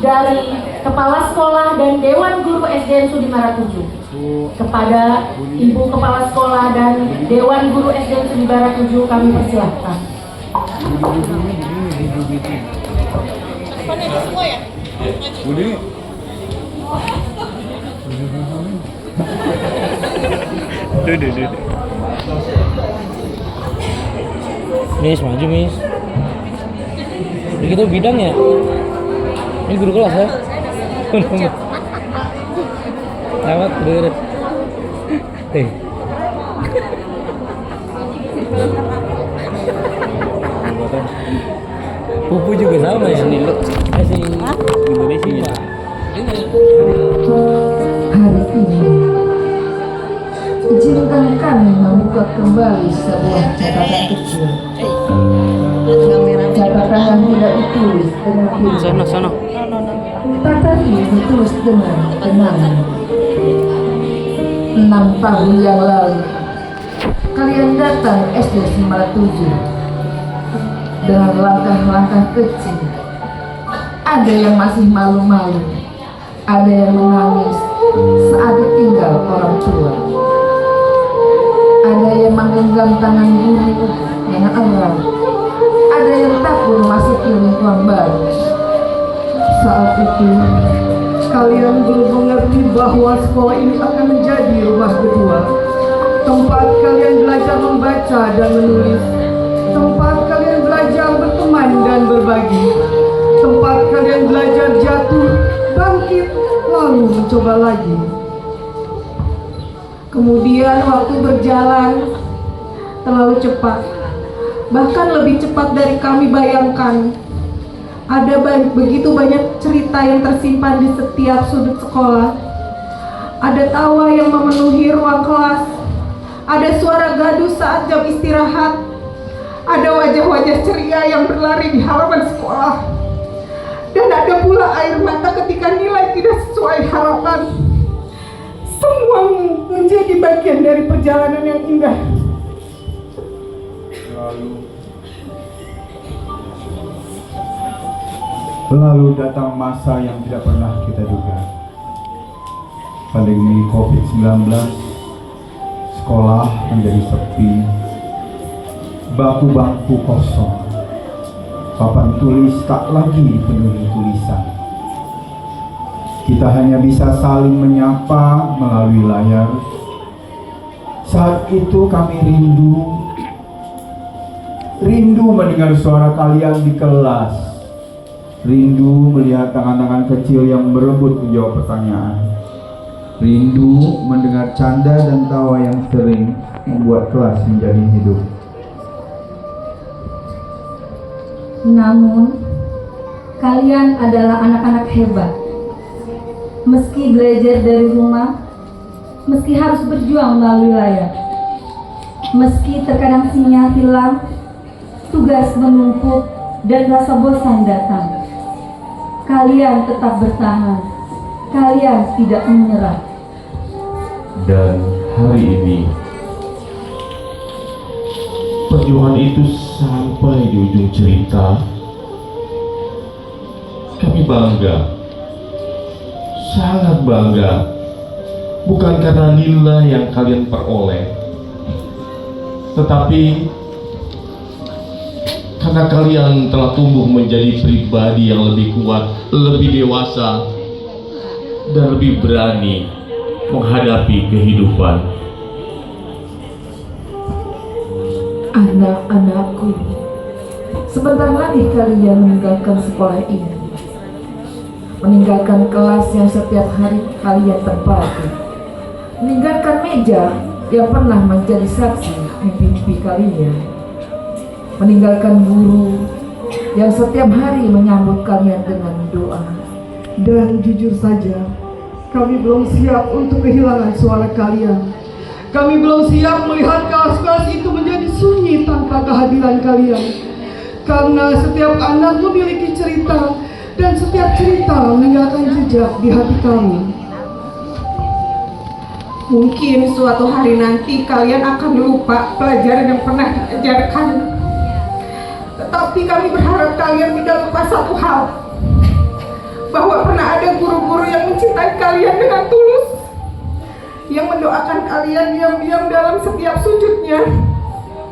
dari Kepala Sekolah dan Dewan Guru SDN Sudimara 7. Kepada Ibu Kepala Sekolah dan Dewan Guru SDN Sudimara 7 kami persilahkan. Miss, maju Miss. Ini kita bidang ya? Ini guru kelas ya? Selamat, udah. Pupu juga sama ya? Sini lo. Si Indonesia. Hari ini izinkan kami membuka kembali sebuah catatan kecil. Catatan yang tidak ditulis dengan biru. Sana. Catatan ini ditulis dengan kenangan. 6 tahun yang lalu kalian datang SD Sudimara 7 dengan langkah-langkah kecil. Ada yang masih malu-malu, ada yang menangis saat ditinggal orang tua, ada yang menggenggam tangan guru yang erat, ada yang takut memasuki lingkungan baru. Saat itu kalian belum mengerti bahwa sekolah ini akan menjadi rumah kedua, tempat kalian belajar membaca dan menulis, tempat kalian belajar berteman dan berbagi, tempat kalian belajar jatuh, bangkit, lalu mencoba lagi. Kemudian waktu berjalan terlalu cepat, bahkan lebih cepat dari kami bayangkan. Ada begitu banyak cerita yang tersimpan di setiap sudut sekolah. Ada tawa yang memenuhi ruang kelas, ada suara gaduh saat jam istirahat, ada wajah-wajah ceria yang berlari di halaman sekolah, dan ada pula air mata ketika nilai tidak sesuai harapan. Semua menjadi bagian dari perjalanan yang indah. Lalu datang masa yang tidak pernah kita duga. Pandemi COVID-19, sekolah menjadi sepi, bangku kosong, papan tulis tak lagi dipenuhi tulisan. Kita hanya bisa saling menyapa melalui layar. Saat itu kami rindu mendengar suara kalian di kelas. Rindu melihat tangan-tangan kecil yang berebut menjawab pertanyaan. Rindu mendengar canda dan tawa yang sering membuat kelas menjadi hidup. Namun, kalian adalah anak-anak hebat. Meski belajar dari rumah, meski harus berjuang melalui layar, meski terkadang sinyal hilang, tugas menumpuk, dan rasa bosan datang, kalian tetap bertahan. Kalian tidak menyerah. Dan hari ini perjuangan itu sampai di ujung cerita. Kami bangga, sangat bangga, bukan karena nilai yang kalian peroleh, tetapi karena kalian telah tumbuh menjadi pribadi yang lebih kuat, lebih dewasa, dan lebih berani menghadapi kehidupan. Anak-anakku, sebentar lagi kalian meninggalkan sekolah ini, meninggalkan kelas yang setiap hari kalian terbagi, meninggalkan meja yang pernah menjadi saksi mimpi-mimpi kalian, meninggalkan guru yang setiap hari menyambut kalian dengan doa. Dan jujur saja, kami belum siap untuk kehilangan suara kalian. Kami belum siap melihat kelas-kelas itu menjadi sunyi tanpa kehadiran kalian. Karena setiap anak memiliki cerita, dan setiap cerita meninggalkan jejak di hati kami. Mungkin suatu hari nanti kalian akan lupa pelajaran yang pernah diajarkan. Tetapi kami berharap kalian tidak lupa satu hal, bahwa kalian dengan tulus, yang mendoakan kalian diam-diam dalam setiap sujudnya,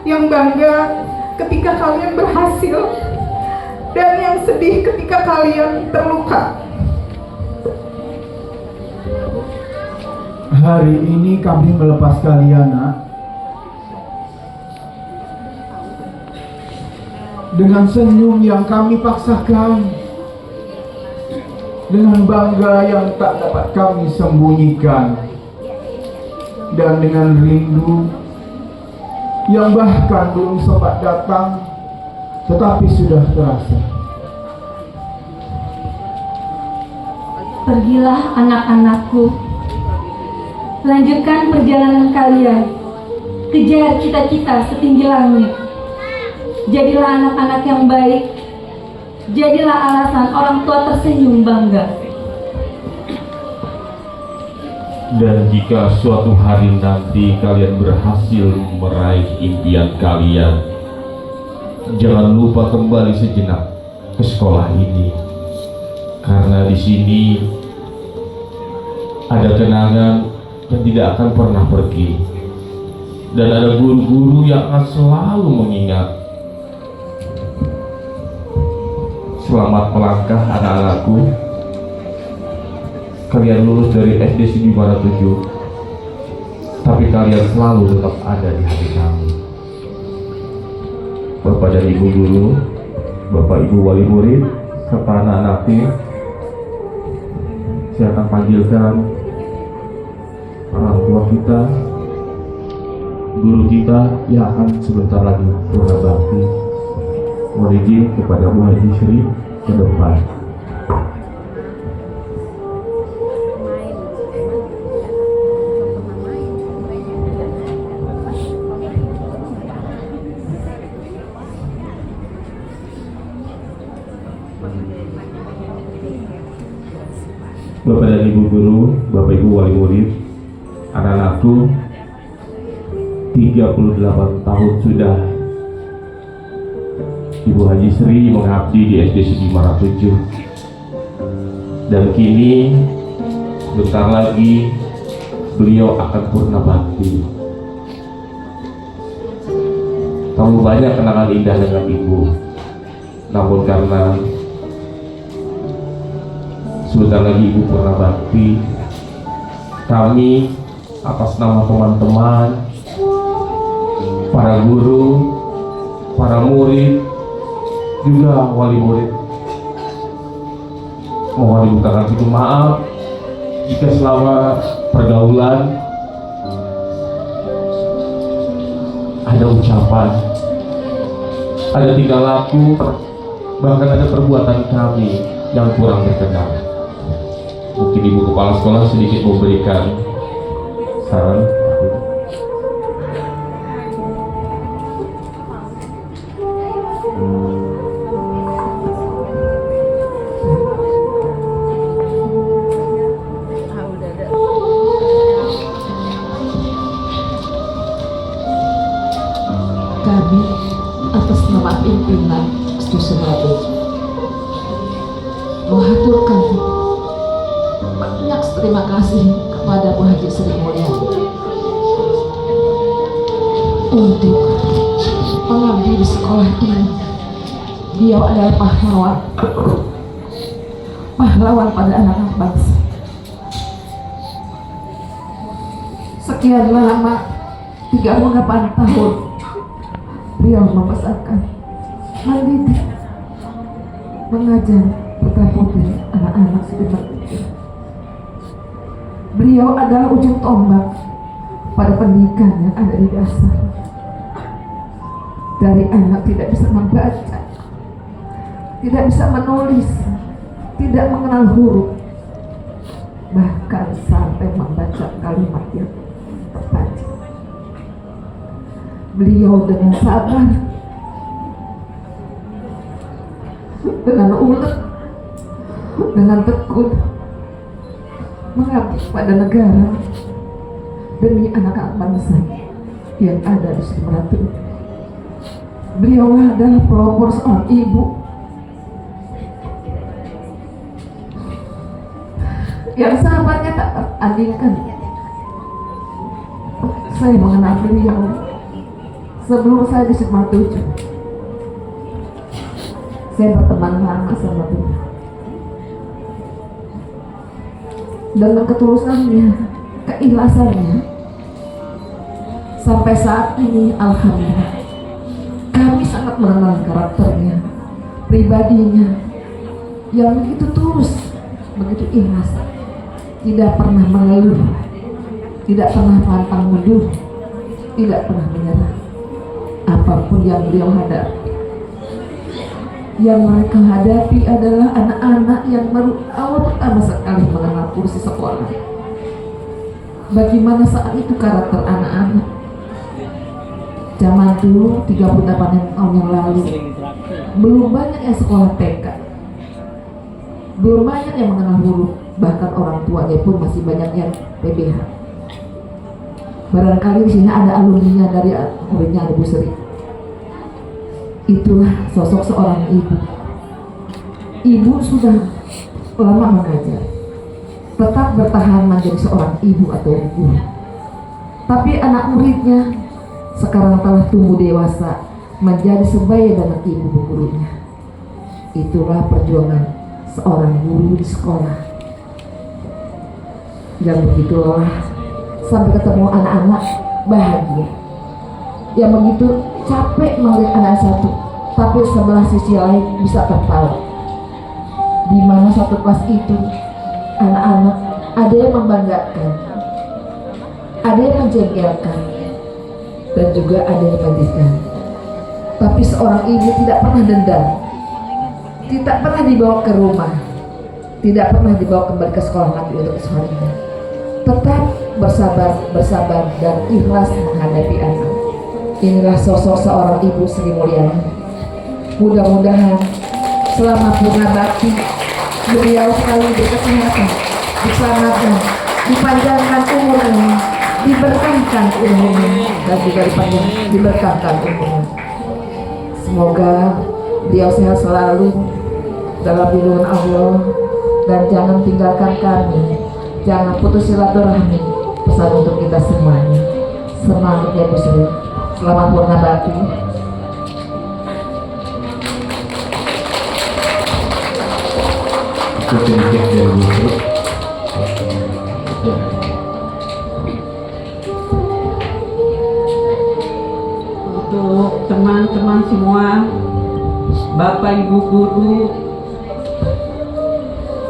yang bangga ketika kalian berhasil, dan yang sedih ketika kalian terluka. Hari ini kami melepas kalian, nak, dengan senyum yang kami paksakan, dengan bangga yang tak dapat kami sembunyikan, dan dengan rindu yang bahkan belum sempat datang tetapi sudah terasa. Pergilah anak-anakku, lanjutkan perjalanan kalian, kejar cita-cita setinggi langit. Jadilah anak-anak yang baik, jadilah alasan orang tua tersenyum bangga. Dan jika suatu hari nanti kalian berhasil meraih impian kalian, jangan lupa kembali sejenak ke sekolah ini, karena di sini ada kenangan yang tidak akan pernah pergi, dan ada guru-guru yang akan selalu mengingat. Selamat melangkah anak-anakku. Kalian lulus dari SD Sudimara 7, tapi kalian selalu tetap ada di hati kami. Bapak dan Ibu guru, Bapak Ibu wali murid, serta anak-anakku, saya akan panggilkan orang tua kita, guru kita yang akan sebentar lagi purna bakti. Mohon izin kepada Bu Haji Sri ke depan. Bapak dan Ibu guru, Bapak Ibu wali murid, anak-anakku, 38 tahun sudah Ibu Haji Sri mengabdi di SD Sudimara 7, dan kini bentar lagi beliau akan purna bakti. Terlalu banyak kenangan indah dengan Ibu, namun karena sebentar lagi Ibu purna bakti, kami atas nama teman-teman, para guru, para murid, juga wali murid, mohon dibukakan pintu maaf jika selama pergaulan ada ucapan, ada tingkah laku, bahkan ada perbuatan kami yang kurang berkenan. Mungkin Ibu Kepala Sekolah sedikit memberikan saran. Kami atas nama pimpinan SD Semarang mengaturkan banyak terima kasih kepada Bu Haji Sri Mulyani untuk mengabdi di sekolah ini. Beliau adalah pahlawan pada anak-anak bangsa. Sekian lama 38 tahun beliau membesarkan, mendidik, mengajar putra-putri anak-anak Sudimara. Beliau adalah ujung tombak pada pendidikan yang ada di dasar. Dari anak tidak bisa membaca, tidak bisa menulis, tidak mengenal huruf, bahkan sampai membaca kalimat yang terbaca. Beliau dengan sabar, dengan ulet, dengan tekun mengabdi pada negara demi anak-anak bangsa yang ada di Sudimara. Beliau adalah pelopor seorang ibu yang sahabatnya tak terandingkan. Saya mengenal beliau sebelum saya di Sigma 7. Saya berteman lama sama beliau. Dengan ketulusannya, keikhlasannya, sampai saat ini alhamdulillah kami sangat mengenal karakternya, pribadinya yang begitu tulus, begitu ikhlas, tidak pernah mengeluh, tidak pernah pantang mundur, tidak pernah menyerah apapun yang beliau hadapi. Yang mereka hadapi adalah anak-anak yang baru awal pertama sekali mengenal kursi sekolah. Bagaimana saat itu karakter anak-anak? Zaman dulu 38 tahun yang lalu, belum banyak yang sekolah TK, belum banyak yang mengenal huruf, bahkan orang tuanya pun masih banyak yang PBH. Barangkali di sini ada alumninya dari muridnya Ibu Sri. Itulah sosok seorang ibu. Ibu sudah lama mengajar, tetap bertahan menjadi seorang ibu atau guru. Tapi anak muridnya sekarang telah tumbuh dewasa menjadi sebaya dengan ibu gurunya. Itulah perjuangan seorang guru di sekolah. Yang begitulah sampai ketemu anak-anak bahagia. Yang begitu capek melihat anak satu, tapi sebelah sisi lain bisa tertawa. Di mana satu kelas itu anak-anak ada yang membanggakan, ada yang menjengkelkan, dan juga ada yang menyedihkan. Tapi seorang ibu tidak pernah dendam, tidak pernah dibawa ke rumah, tidak pernah dibawa kembali ke sekolah lagi untuk seharinya. Tetap bersabar dan ikhlas menghadapi anak. Inilah sosok seorang ibu Sri Mulyani. Mudah-mudahan selama purna bakti beliau selalu berkesehatan, diselamatkan, dipanjangkan umurnya, diberkahkan ilmunya, dan juga diberkahkan umurnya. Semoga beliau sehat selalu dalam lindungan Allah, dan jangan tinggalkan kami, jangan putus silaturahmi. Pesan untuk kita semuanya. Semangat ya Bu Sri. Selamat purna bakti. Sedikit dari Bu Sri. Untuk teman-teman semua, Bapak Ibu guru,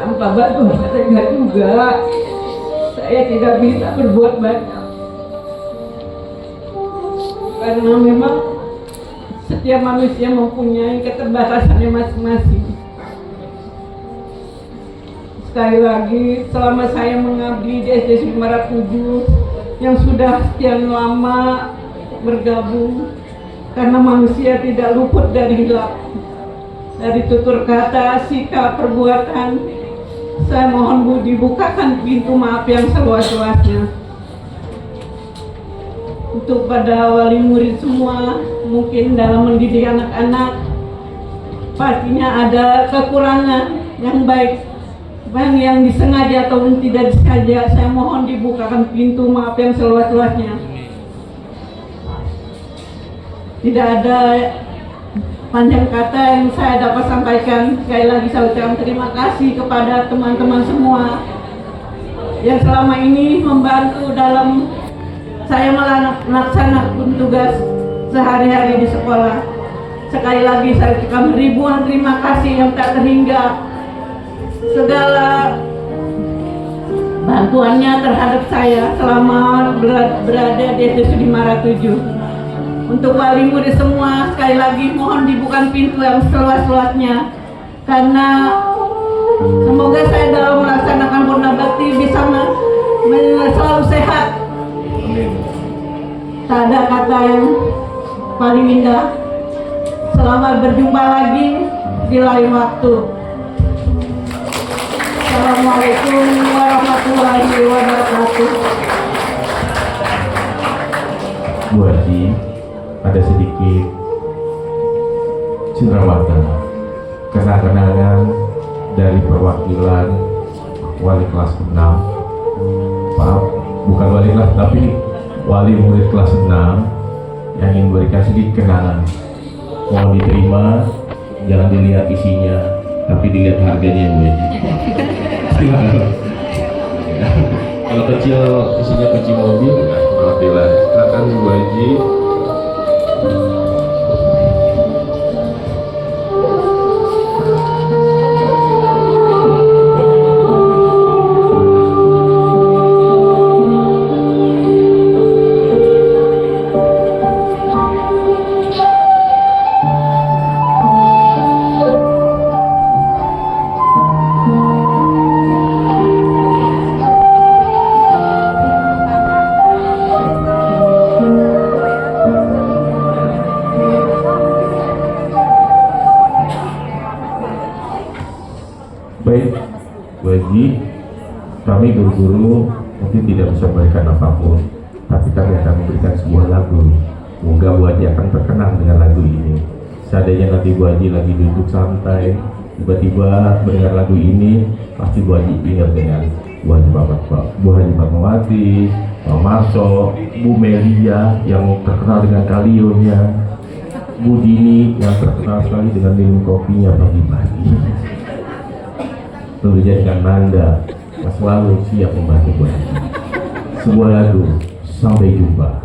tanpa bantuan mereka juga saya tidak bisa berbuat banyak, karena memang setiap manusia mempunyai keterbatasannya masing-masing. Sekali lagi, selama saya mengabdi di SD Sudimara 7 yang sudah sekian lama bergabung, karena manusia tidak luput dari hilaf, dari tutur kata, sikap, perbuatan. Saya mohon Bu, dibukakan pintu maaf yang seluas-luasnya. Untuk pada wali murid semua, mungkin dalam mendidik anak-anak pastinya ada kekurangan yang baik, yang disengaja ataupun tidak disengaja. Saya mohon dibukakan pintu maaf yang seluas-luasnya. Tidak ada panjang kata yang saya dapat sampaikan. Sekali lagi saya ucapkan terima kasih kepada teman-teman semua yang selama ini membantu dalam saya melaksanakan tugas sehari-hari di sekolah. Sekali lagi saya ucapkan ribuan terima kasih yang tak terhingga segala bantuannya terhadap saya selama berada di SD Sudimara 7. Untuk wali murid semua, sekali lagi mohon dibuka pintu yang seluas-luasnya, karena semoga saya dalam melaksanakan purna bakti bisa selalu sehat. Tak ada kata yang paling indah. Selamat berjumpa lagi di lain waktu. Assalamualaikum warahmatullahi wabarakatuh. Bu Haji, ada sedikit cenderawatan kenal-kenalan dari perwakilan wali kelas 6. Maaf, bukan wali kelas tapi wali murid kelas 6 yang ingin memberikan sedikit kenangan. Mohon diterima, jangan dilihat isinya, tapi dilihat harganya ya Bu ya. Kalau kecil isinya kunci mobil, alhamdulillah. Silakan Bu Haji. Baik, Bu Haji, kami guru-guru mungkin tidak bisa memberikan apapun, tapi kami akan memberikan sebuah lagu. Semoga Bu Haji akan terkenang dengan lagu ini. Seandainya nanti Bu Haji lagi duduk santai, tiba-tiba mendengar lagu ini, pasti Bu Haji ingat dengan Bu Haji Fatmawati, Pak Marso, Bu Melia yang terkenal dengan kalionnya, Bu Dini yang terkenal sekali dengan minum kopinya pagi-pagi. Tentunya dengan Nanda yang selalu siap membantu Bu Haji. Sebuah lagu, sampai jumpa.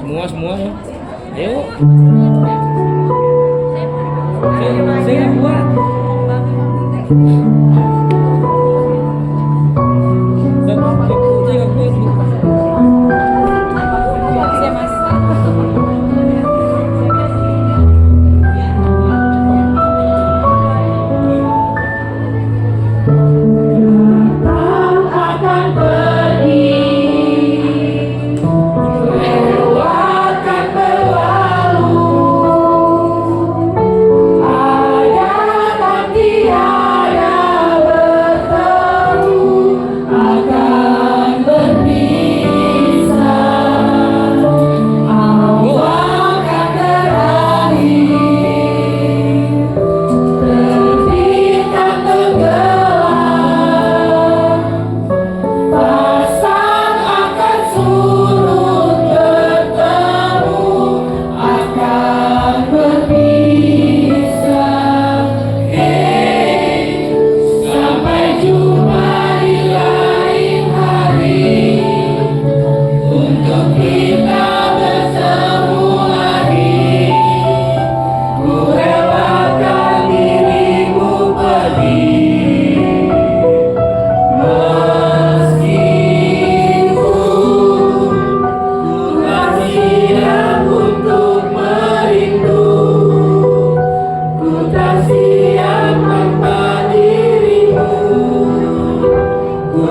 Semua ya. Ayo. Saya buat. Ku